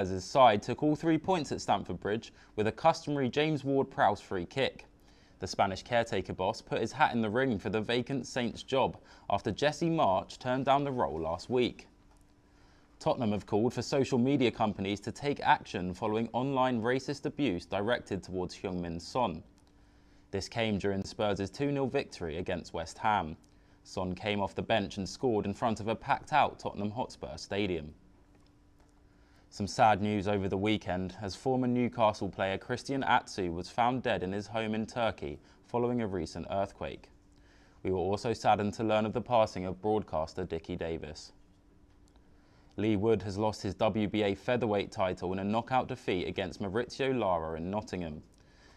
Spurs' side took all 3 points at Stamford Bridge with a customary James Ward-Prowse free kick. The Spanish caretaker boss put his hat in the ring for the vacant Saints job after Jesse March turned down the role last week. Tottenham have called for social media companies to take action following online racist abuse directed towards Heung-min Son. This came during Spurs' 2-0 victory against West Ham. Son came off the bench and scored in front of a packed-out Tottenham Hotspur stadium. Some sad news over the weekend as former Newcastle player Christian Atsu was found dead in his home in Turkey following a recent earthquake. We were also saddened to learn of the passing of broadcaster Dickie Davis. Lee Wood has lost his WBA featherweight title in a knockout defeat against Maurizio Lara in Nottingham.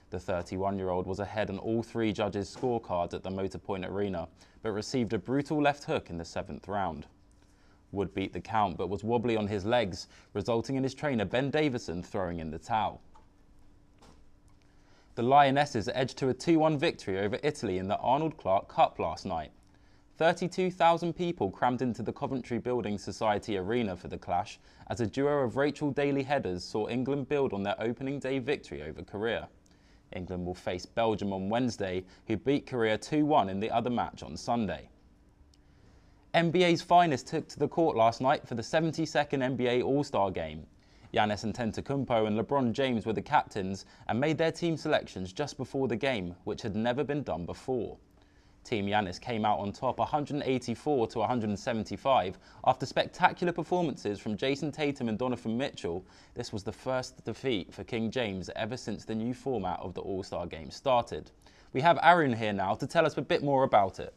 The 31-year-old was ahead on all 3 judges' scorecards at the Motorpoint Arena, but received a brutal left hook in the 7th round. Wood beat the count but was wobbly on his legs, resulting in his trainer Ben Davison throwing in the towel. The Lionesses edged to a 2-1 victory over Italy in the Arnold Clark Cup last night. 32,000 people crammed into the Coventry Building Society Arena for the clash as a duo of Rachel Daly headers saw England build on their opening day victory over Korea. England will face Belgium on Wednesday, who beat Korea 2-1 in the other match on Sunday. NBA's finest took to the court last night for the 72nd NBA All-Star Game. Giannis Antetokounmpo and LeBron James were the captains and made their team selections just before the game, which had never been done before. Team Giannis came out on top 184 to 175 after spectacular performances from Jason Tatum and Donovan Mitchell. This was the first defeat for King James ever since the new format of the All-Star Game started. We have Arun here now to tell us a bit more about it.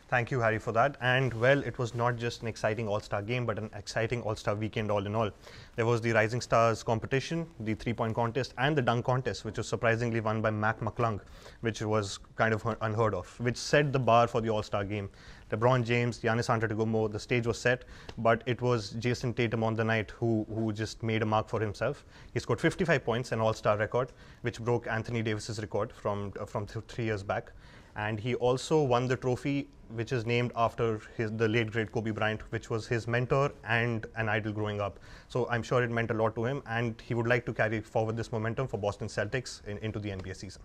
Thank you, Harry, for that. And well, it was not just an exciting All-Star game, but an exciting All-Star weekend all in all. There was the Rising Stars competition, the 3-point contest, and the dunk contest, which was surprisingly won by Mac McClung, which was kind of unheard of, which set the bar for the All-Star game. LeBron James, Giannis Antetokounmpo, the stage was set, but it was Jason Tatum on the night who just made a mark for himself. He scored 55 points, an All-Star record, which broke Anthony Davis's record from 3 years back. And he also won the trophy, which is named after the late great Kobe Bryant, which was his mentor and an idol growing up. So I'm sure it meant a lot to him, and he would like to carry forward this momentum for Boston Celtics into the NBA season.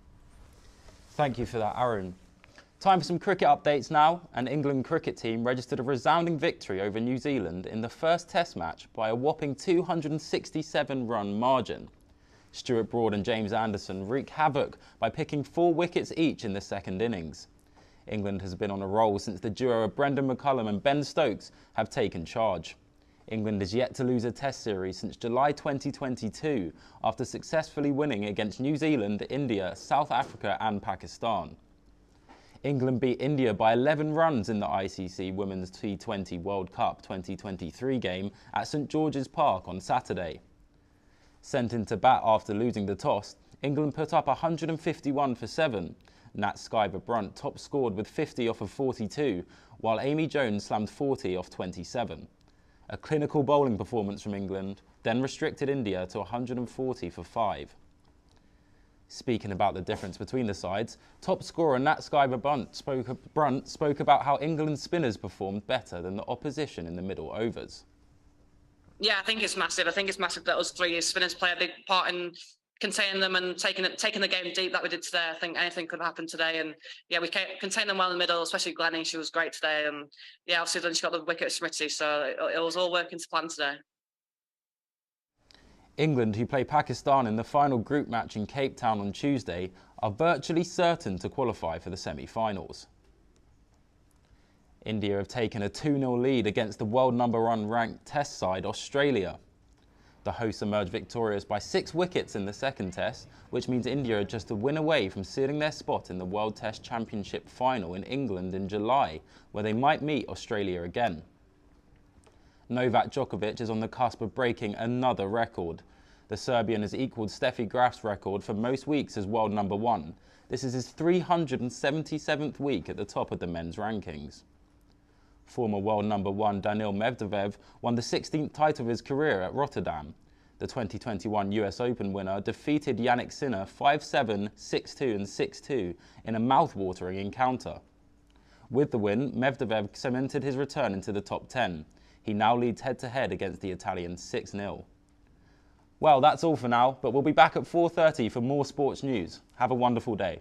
Thank you for that, Arun. Time for some cricket updates now. An England cricket team registered a resounding victory over New Zealand in the first Test match by a whopping 267-run margin. Stuart Broad and James Anderson wreaked havoc by picking 4 wickets each in the second innings. England has been on a roll since the duo of Brendan McCullum and Ben Stokes have taken charge. England is yet to lose a Test series since July 2022 after successfully winning against New Zealand, India, South Africa and Pakistan. England beat India by 11 runs in the ICC Women's T20 World Cup 2023 game at St George's Park on Saturday. Sent into bat after losing the toss, England put up 151 for 7. Nat Sciver-Brunt top scored with 50 off of 42, while Amy Jones slammed 40 off 27. A clinical bowling performance from England then restricted India to 140 for 5. Speaking about the difference between the sides, top scorer Nat Sciver-Brunt spoke about how England's spinners performed better than the opposition in the middle overs. Yeah, I think it's massive. I think it's massive that us 3 spinners play a big part in containing them and taking the game deep that we did today. I think anything could happen today. And yeah, we contained them well in the middle, especially Glennie. She was great today. And yeah, obviously then she got the wicket at Smitty. So it was all working to plan today. England, who play Pakistan in the final group match in Cape Town on Tuesday, are virtually certain to qualify for the semi-finals. India have taken a 2-0 lead against the world #1 ranked Test side Australia. The hosts emerged victorious by 6 wickets in the second Test, which means India are just a win away from sealing their spot in the World Test Championship final in England in July, where they might meet Australia again. Novak Djokovic is on the cusp of breaking another record. The Serbian has equalled Steffi Graf's record for most weeks as world #1. This is his 377th week at the top of the men's rankings. Former world #1 Daniil Medvedev won the 16th title of his career at Rotterdam. The 2021 US Open winner defeated Jannik Sinner 5-7, 6-2 and 6-2 in a mouth-watering encounter. With the win, Medvedev cemented his return into the top 10. He now leads head-to-head against the Italian 6-0. Well, that's all for now, but we'll be back at 4:30 for more sports news. Have a wonderful day.